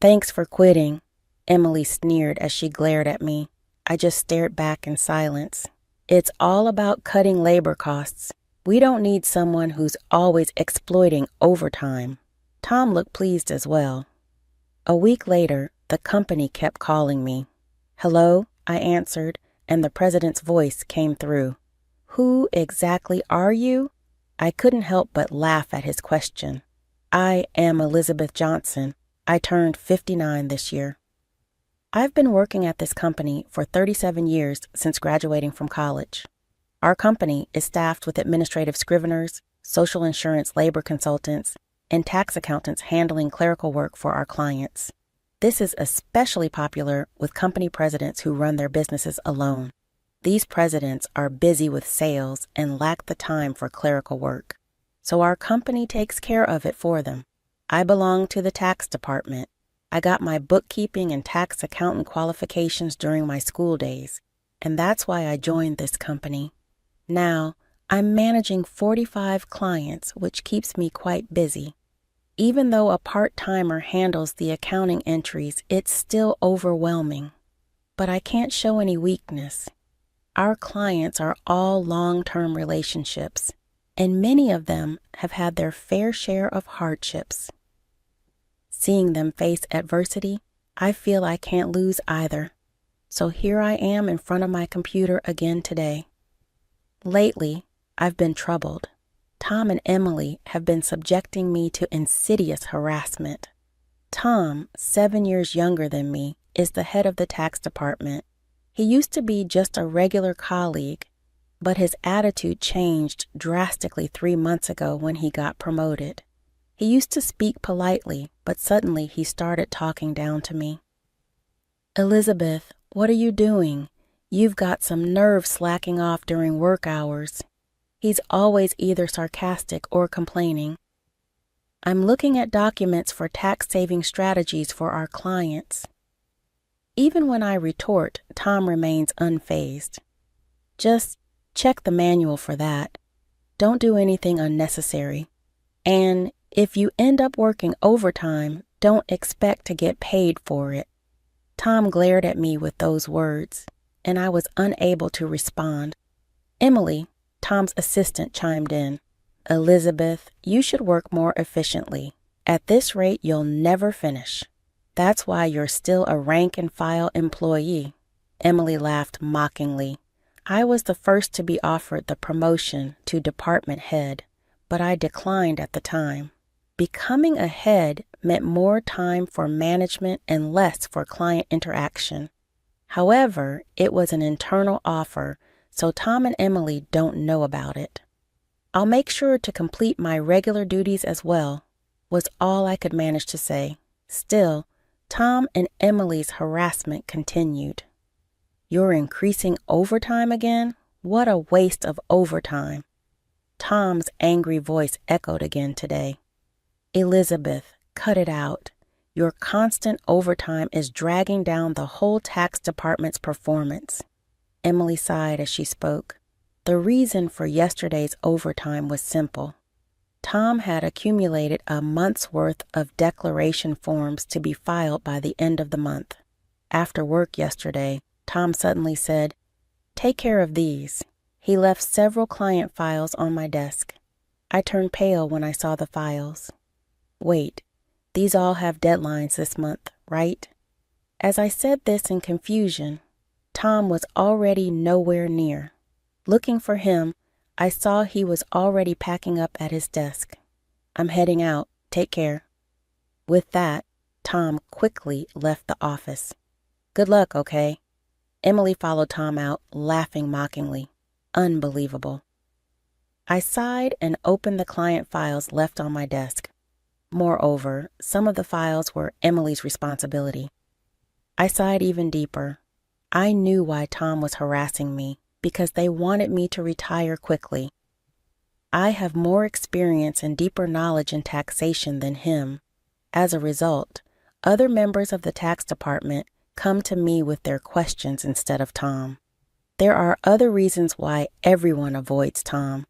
Thanks for quitting, Emily sneered as she glared at me. I just stared back in silence. It's all about cutting labor costs. We don't need someone who's always exploiting overtime. Tom looked pleased as well. A week later, the company kept calling me. Hello, I answered, and the president's voice came through. Who exactly are you? I couldn't help but laugh at his question. I am Elizabeth Johnson. I turned 59 this year. I've been working at this company for 37 years since graduating from college. Our company is staffed with administrative scriveners, social insurance labor consultants, and tax accountants handling clerical work for our clients. This is especially popular with company presidents who run their businesses alone. These presidents are busy with sales and lack the time for clerical work, so our company takes care of it for them. I belong to the tax department. I got my bookkeeping and tax accountant qualifications during my school days, and that's why I joined this company. Now, I'm managing 45 clients, which keeps me quite busy. Even though a part-timer handles the accounting entries, it's still overwhelming. But I can't show any weakness. Our clients are all long-term relationships, and many of them have had their fair share of hardships. Seeing them face adversity, I feel I can't lose either. So here I am in front of my computer again today. Lately, I've been troubled. Tom and Emily have been subjecting me to insidious harassment. Tom, 7 years younger than me, is the head of the tax department. He used to be just a regular colleague, but his attitude changed drastically 3 months ago when he got promoted. He used to speak politely, but suddenly he started talking down to me. Elizabeth, what are you doing? You've got some nerve slacking off during work hours. He's always either sarcastic or complaining. I'm looking at documents for tax-saving strategies for our clients. Even when I retort, Tom remains unfazed. Just check the manual for that. Don't do anything unnecessary. And if you end up working overtime, don't expect to get paid for it. Tom glared at me with those words, and I was unable to respond. Emily, Tom's assistant, chimed in. Elizabeth, you should work more efficiently. At this rate, you'll never finish. That's why you're still a rank-and-file employee. Emily laughed mockingly. I was the first to be offered the promotion to department head, but I declined at the time. Becoming a head meant more time for management and less for client interaction. However, it was an internal offer, so Tom and Emily don't know about it. I'll make sure to complete my regular duties as well, was all I could manage to say. Still, Tom and Emily's harassment continued. You're increasing overtime again? What a waste of overtime. Tom's angry voice echoed again today. Elizabeth, cut it out. Your constant overtime is dragging down the whole tax department's performance. Emily sighed as she spoke. The reason for yesterday's overtime was simple. Tom had accumulated a month's worth of declaration forms to be filed by the end of the month. After work yesterday, Tom suddenly said, "Take care of these." He left several client files on my desk. I turned pale when I saw the files. Wait, these all have deadlines this month, right? As I said this in confusion, Tom was already nowhere near. Looking for him, I saw he was already packing up at his desk. I'm heading out. Take care. With that, Tom quickly left the office. Good luck, okay? Emily followed Tom out, laughing mockingly. Unbelievable. I sighed and opened the client files left on my desk. Moreover, some of the files were Emily's responsibility. I sighed even deeper. I knew why Tom was harassing me, because they wanted me to retire quickly. I have more experience and deeper knowledge in taxation than him. As a result, other members of the tax department come to me with their questions instead of Tom. There are other reasons why everyone avoids Tom.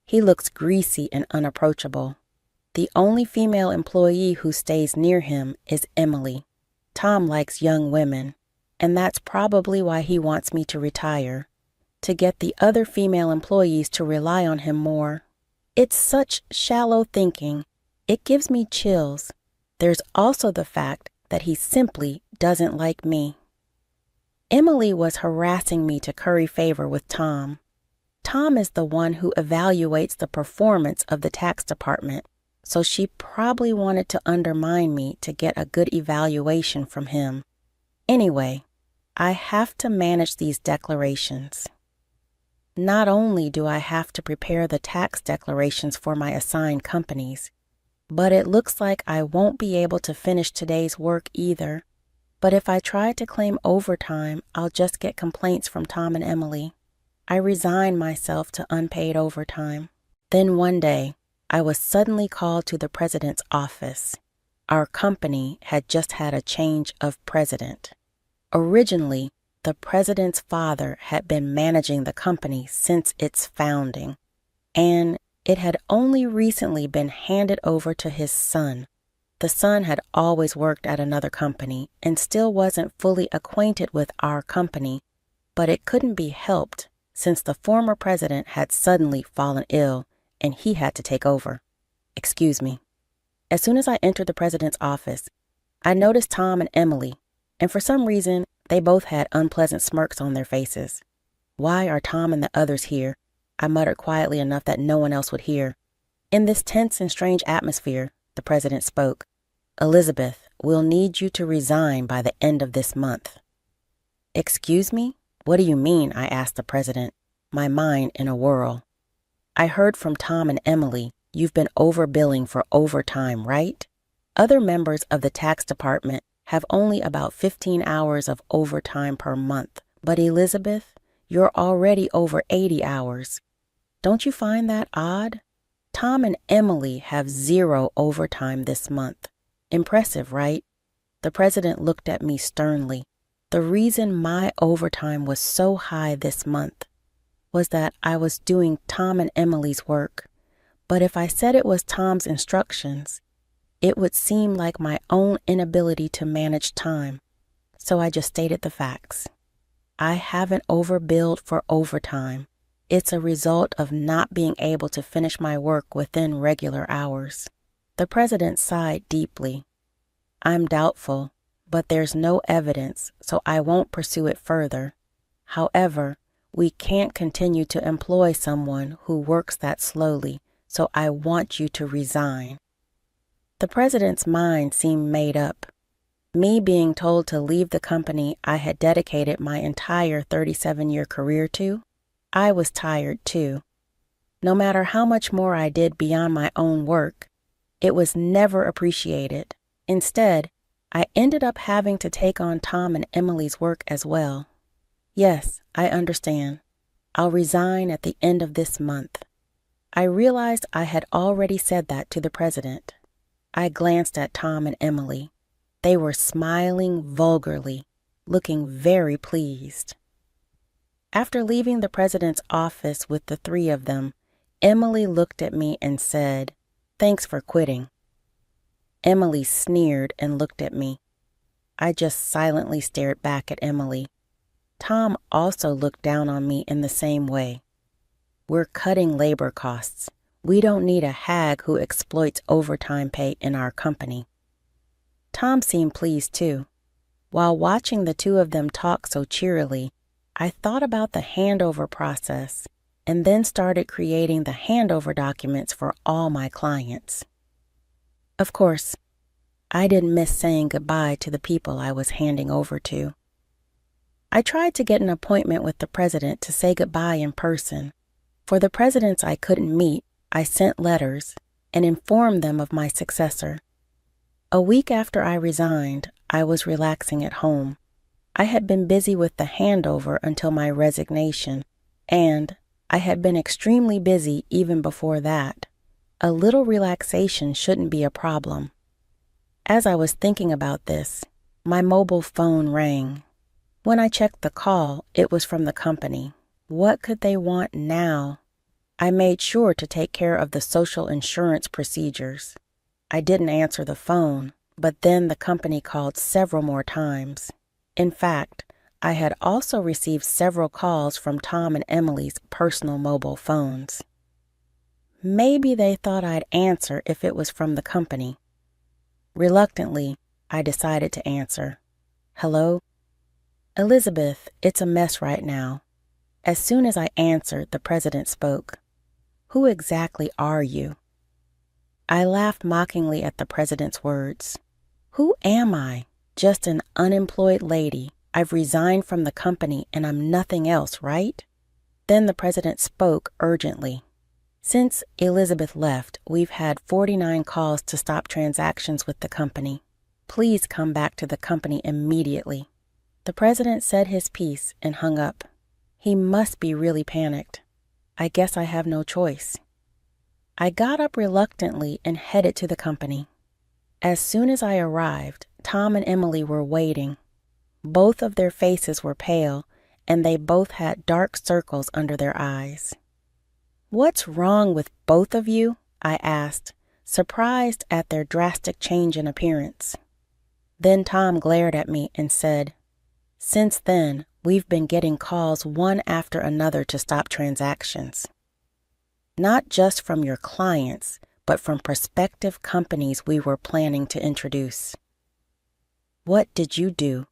He looks greasy and unapproachable. The only female employee who stays near him is Emily. Tom likes young women, and that's probably why he wants me to retire, to get the other female employees to rely on him more. It's such shallow thinking. It gives me chills. There's also the fact that he simply doesn't like me. Emily was harassing me to curry favor with Tom. Tom is the one who evaluates the performance of the tax department, so she probably wanted to undermine me to get a good evaluation from him. Anyway, I have to manage these declarations. Not only do I have to prepare the tax declarations for my assigned companies, but it looks like I won't be able to finish today's work either. But if I try to claim overtime, I'll just get complaints from Tom and Emily. I resign myself to unpaid overtime. Then one day, I was suddenly called to the president's office. Our company had just had a change of president. Originally, the president's father had been managing the company since its founding, and it had only recently been handed over to his son. The son had always worked at another company and still wasn't fully acquainted with our company, but it couldn't be helped since the former president had suddenly fallen ill and he had to take over. Excuse me. As soon as I entered the president's office, I noticed Tom and Emily, and for some reason, they both had unpleasant smirks on their faces. Why are Tom and the others here? I muttered quietly enough that no one else would hear. In this tense and strange atmosphere, the president spoke. Elizabeth, we'll need you to resign by the end of this month. Excuse me? What do you mean? I asked the president, my mind in a whirl. I heard from Tom and Emily, you've been overbilling for overtime, right? Other members of the tax department have only about 15 hours of overtime per month, but Elizabeth, you're already over 80 hours. Don't you find that odd? Tom and Emily have 0 overtime this month. Impressive, right? The president looked at me sternly. The reason my overtime was so high this month was that I was doing Tom and Emily's work. But if I said it was Tom's instructions, it would seem like my own inability to manage time. So I just stated the facts. I haven't overbilled for overtime. It's a result of not being able to finish my work within regular hours. The president sighed deeply. I'm doubtful, but there's no evidence, so I won't pursue it further. However, we can't continue to employ someone who works that slowly, so I want you to resign. The president's mind seemed made up. Me being told to leave the company I had dedicated my entire 37-year career to, I was tired too. No matter how much more I did beyond my own work, it was never appreciated. Instead, I ended up having to take on Tom and Emily's work as well. Yes, I understand. I'll resign at the end of this month. I realized I had already said that to the president. I glanced at Tom and Emily. They were smiling vulgarly, looking very pleased. After leaving the president's office with the 3 of them, Emily looked at me and said, "Thanks for quitting." Emily sneered and looked at me. I just silently stared back at Emily. Tom also looked down on me in the same way. We're cutting labor costs. We don't need a hag who exploits overtime pay in our company. Tom seemed pleased too. While watching the 2 of them talk so cheerily, I thought about the handover process and then started creating the handover documents for all my clients. Of course, I didn't miss saying goodbye to the people I was handing over to. I tried to get an appointment with the president to say goodbye in person. For the presidents I couldn't meet, I sent letters and informed them of my successor. A week after I resigned, I was relaxing at home. I had been busy with the handover until my resignation, and I had been extremely busy even before that. A little relaxation shouldn't be a problem. As I was thinking about this, my mobile phone rang. When I checked the call, it was from the company. What could they want now? I made sure to take care of the social insurance procedures. I didn't answer the phone. but then the company called several more times. In fact, I had also received several calls from Tom and Emily's personal mobile phones. Maybe they thought I'd answer if it was from the company. Reluctantly, I decided to answer. Hello? Elizabeth, it's a mess right now. As soon as I answered, the president spoke. Who exactly are you? I laughed mockingly at the president's words. Who am I? Just an unemployed lady. I've resigned from the company and I'm nothing else, right? Then the president spoke urgently. Since Elizabeth left, we've had 49 calls to stop transactions with the company. Please come back to the company immediately. The president said his piece and hung up. He must be really panicked. I guess I have no choice. I got up reluctantly and headed to the company. As soon as I arrived, Tom and Emily were waiting. Both of their faces were pale, and they both had dark circles under their eyes. What's wrong with both of you? I asked, surprised at their drastic change in appearance. Then Tom glared at me and said, Since then, we've been getting calls one after another to stop transactions. Not just from your clients, but from prospective companies we were planning to introduce. What did you do?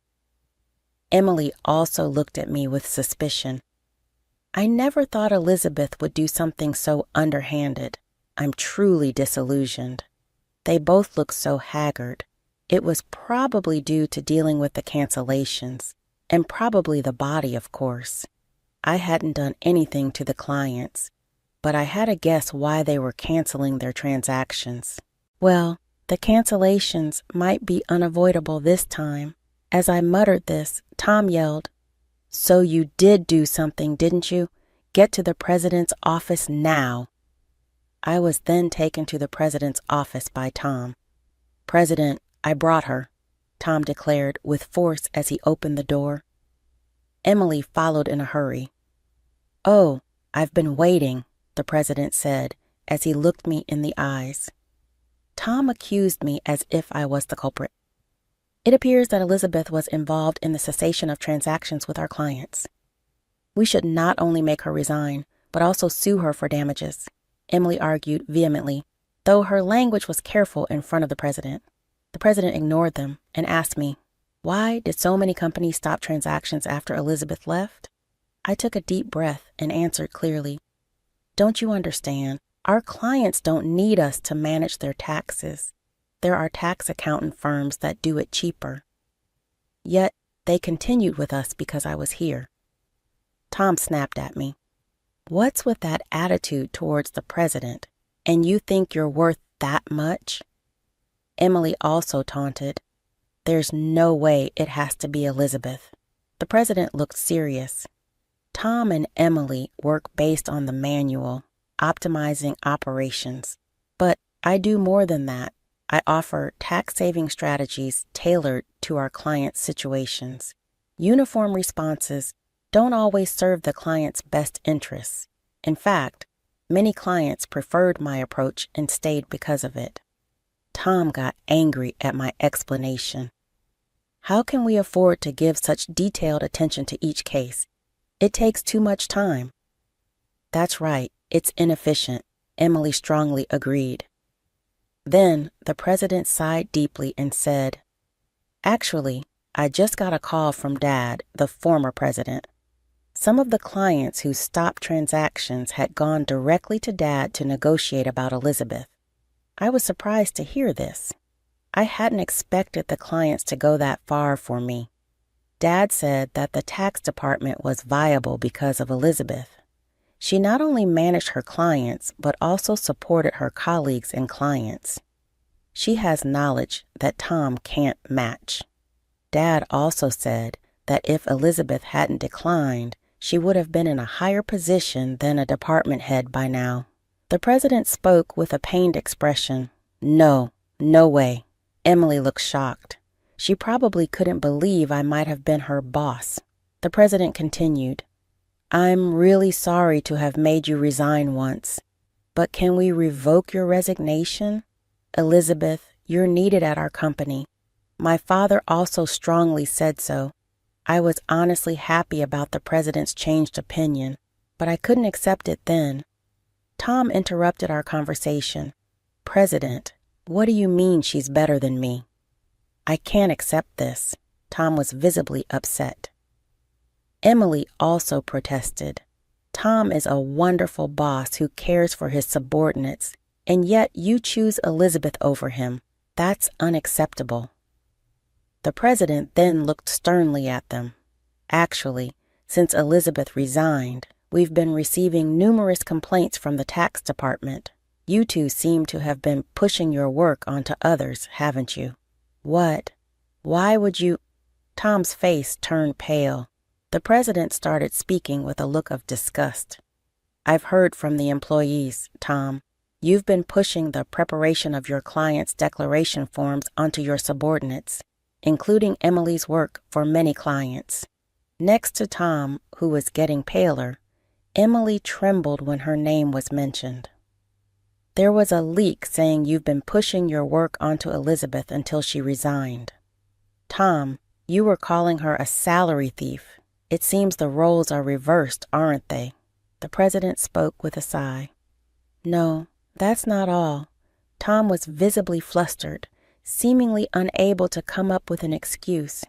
Emily also looked at me with suspicion. I never thought Elizabeth would do something so underhanded. I'm truly disillusioned. They both looked so haggard. It was probably due to dealing with the cancellations, and probably the body, of course. I hadn't done anything to the clients, but I had a guess why they were canceling their transactions. Well, the cancellations might be unavoidable this time. As I muttered this, Tom yelled, So you did do something, didn't you? Get to the president's office now. I was then taken to the president's office by Tom. President, I brought her, Tom declared with force as he opened the door. Emily followed in a hurry. Oh, I've been waiting, the president said as he looked me in the eyes. Tom accused me as if I was the culprit. It appears that Elizabeth was involved in the cessation of transactions with our clients. We should not only make her resign, but also sue her for damages, Emily argued vehemently, though her language was careful in front of the president. The president ignored them and asked me, Why did so many companies stop transactions after Elizabeth left? I took a deep breath and answered clearly, Don't you understand? Our clients don't need us to manage their taxes. There are tax accountant firms that do it cheaper. Yet, they continued with us because I was here. Tom snapped at me. What's with that attitude towards the president? And you think you're worth that much? Emily also taunted. There's no way it has to be Elizabeth. The president looked serious. Tom and Emily work based on the manual, optimizing operations. But I do more than that. I offer tax-saving strategies tailored to our clients' situations. Uniform responses don't always serve the client's best interests. In fact, many clients preferred my approach and stayed because of it. Tom got angry at my explanation. How can we afford to give such detailed attention to each case? It takes too much time. That's right, it's inefficient, Emily strongly agreed. Then the president sighed deeply and said, Actually, I just got a call from Dad, the former president. Some of the clients who stopped transactions had gone directly to Dad to negotiate about Elizabeth. I was surprised to hear this. I hadn't expected the clients to go that far for me. Dad said that the tax department was viable because of Elizabeth. She not only managed her clients, but also supported her colleagues and clients. She has knowledge that Tom can't match. Dad also said that if Elizabeth hadn't declined, she would have been in a higher position than a department head by now. The president spoke with a pained expression. No way. Emily looked shocked. She probably couldn't believe I might have been her boss. The president continued. I'm really sorry to have made you resign once, but can we revoke your resignation? Elizabeth, You're needed at our company. My father also strongly said so. I was honestly happy about the president's changed opinion, but I couldn't accept it then. Tom interrupted our conversation. President, what do you mean she's better than me? I can't accept this. Tom was visibly upset. Emily also protested. Tom is a wonderful boss who cares for his subordinates, and yet you choose Elizabeth over him. That's unacceptable. The president then looked sternly at them. Actually, since Elizabeth resigned, we've been receiving numerous complaints from the tax department. You two seem to have been pushing your work onto others, haven't you? What? Why would you? Tom's face turned pale. The president started speaking with a look of disgust. I've heard from the employees, Tom. You've been pushing the preparation of your clients' declaration forms onto your subordinates, including Emily's work for many clients. Next to Tom, who was getting paler, Emily trembled when her name was mentioned. There was a leak saying you've been pushing your work onto Elizabeth until she resigned. Tom, you were calling her a salary thief. It seems the roles are reversed, aren't they? The president spoke with a sigh. No, that's not all. Tom was visibly flustered, seemingly unable to come up with an excuse.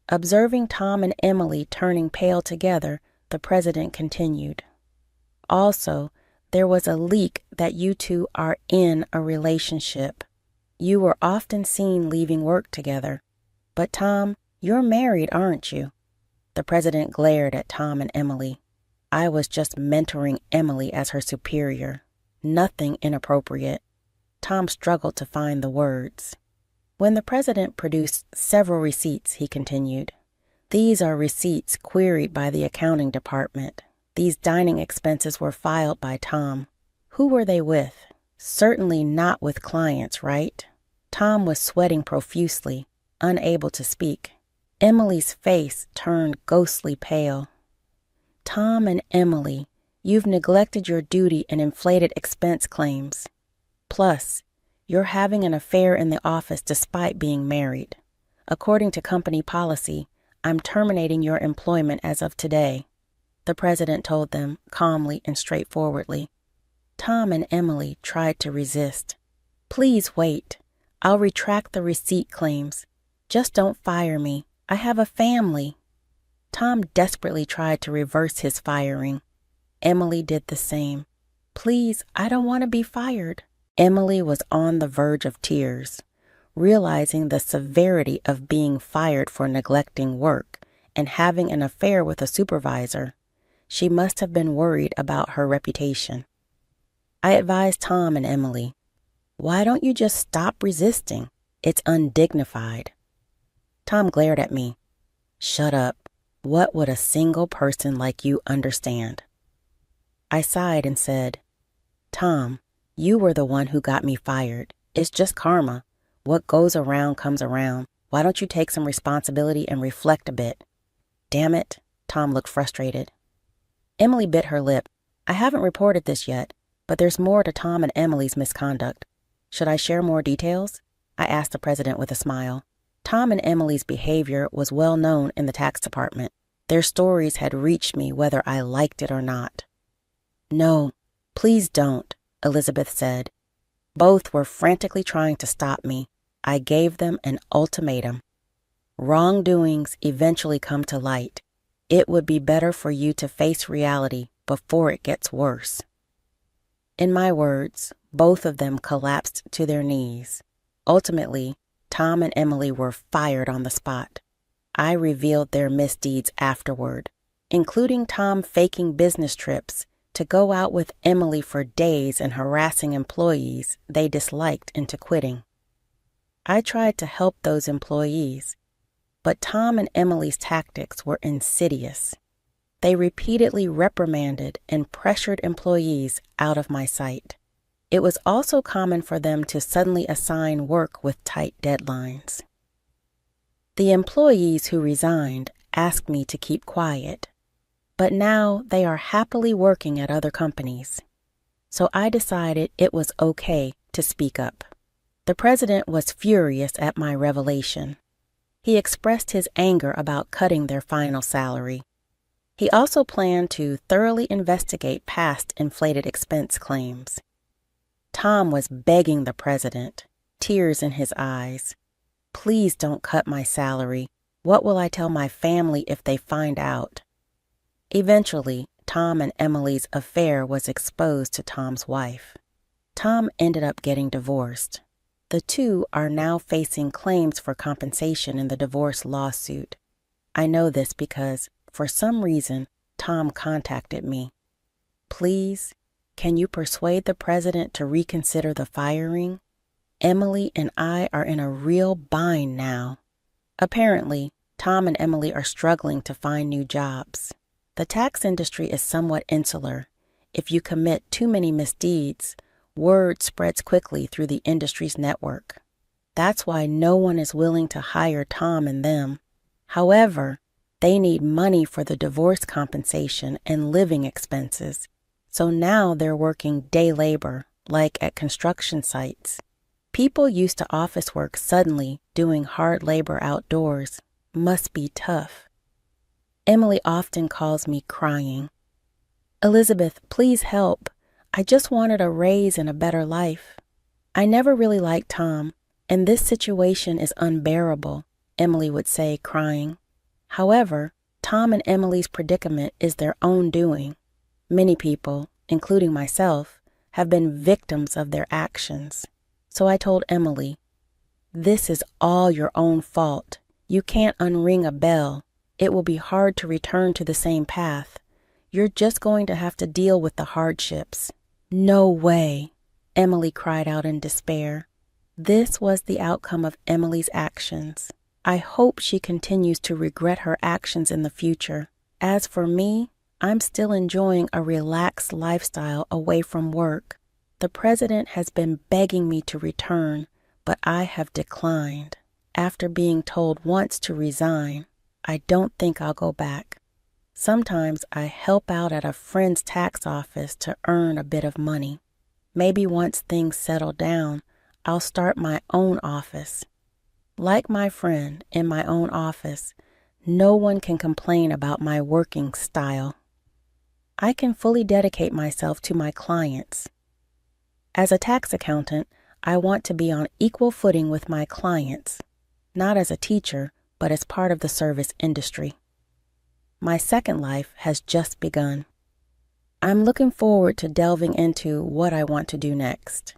Observing Tom and Emily turning pale together, the president continued. Also, there was a leak that you two are in a relationship. You were often seen leaving work together. But Tom, you're married, aren't you? The president glared at Tom and Emily. I was just mentoring Emily as her superior. Nothing inappropriate. Tom struggled to find the words. When the president produced several receipts, he continued, These are receipts queried by the accounting department. These dining expenses were filed by Tom. Who were they with? Certainly not with clients, right? Tom was sweating profusely, unable to speak. Emily's face turned ghostly pale. Tom and Emily, you've neglected your duty and inflated expense claims. Plus, you're having an affair in the office despite being married. According to company policy, I'm terminating your employment as of today, the president told them calmly and straightforwardly. Tom and Emily tried to resist. Please wait. I'll retract the receipt claims. Just don't fire me. I have a family. Tom desperately tried to reverse his firing. Emily did the same. Please, I don't want to be fired. Emily was on the verge of tears, realizing the severity of being fired for neglecting work and having an affair with a supervisor. She must have been worried about her reputation. I advised Tom and Emily, why don't you just stop resisting? It's undignified. Tom glared at me. Shut up. What would a single person like you understand? I sighed and said, Tom, you were the one who got me fired. It's just karma. What goes around comes around. Why don't you take some responsibility and reflect a bit? Damn it. Tom looked frustrated. Emily bit her lip. I haven't reported this yet, but there's more to Tom and Emily's misconduct. Should I share more details? I asked the president with a smile. Tom and Emily's behavior was well known in the tax department. Their stories had reached me whether I liked it or not. No, please don't, Elizabeth said. Both were frantically trying to stop me. I gave them an ultimatum. Wrongdoings eventually come to light. It would be better for you to face reality before it gets worse. In my words, both of them collapsed to their knees. Ultimately, Tom and Emily were fired on the spot. I revealed their misdeeds afterward, including Tom faking business trips to go out with Emily for days and harassing employees they disliked into quitting. I tried to help those employees, but Tom and Emily's tactics were insidious. They repeatedly reprimanded and pressured employees out of my sight. It was also common for them to suddenly assign work with tight deadlines. The employees who resigned asked me to keep quiet, but now they are happily working at other companies. So I decided it was okay to speak up. The president was furious at my revelation. He expressed his anger about cutting their final salary. He also planned to thoroughly investigate past inflated expense claims. Tom was begging the president, tears in his eyes. "Please don't cut my salary. What will I tell my family if they find out?" Eventually, Tom and Emily's affair was exposed to Tom's wife. Tom ended up getting divorced. The two are now facing claims for compensation in the divorce lawsuit. I know this because, for some reason, Tom contacted me. "Please, can you persuade the president to reconsider the firing? Emily and I are in a real bind now." Apparently, Tom and Emily are struggling to find new jobs. The tax industry is somewhat insular. If you commit too many misdeeds, word spreads quickly through the industry's network. That's why no one is willing to hire Tom and them. However, they need money for the divorce compensation and living expenses. So now they're working day labor, like at construction sites. People used to office work suddenly doing hard labor outdoors. Must be tough. Emily often calls me crying. "Elizabeth, please help. I just wanted a raise and a better life." "I never really liked Tom, and this situation is unbearable," Emily would say, crying. However, Tom and Emily's predicament is their own doing. Many people, including myself, have been victims of their actions. So I told Emily, "This is all your own fault. You can't unring a bell. It will be hard to return to the same path. You're just going to have to deal with the hardships." "No way," Emily cried out in despair. This was the outcome of Emily's actions. I hope she continues to regret her actions in the future. As for me, I'm still enjoying a relaxed lifestyle away from work. The president has been begging me to return, but I have declined. After being told once to resign, I don't think I'll go back. Sometimes I help out at a friend's tax office to earn a bit of money. Maybe once things settle down, I'll start my own office. Like my friend in my own office, no one can complain about my working style. I can fully dedicate myself to my clients. As a tax accountant, I want to be on equal footing with my clients, not as a teacher, but as part of the service industry. My second life has just begun. I'm looking forward to delving into what I want to do next.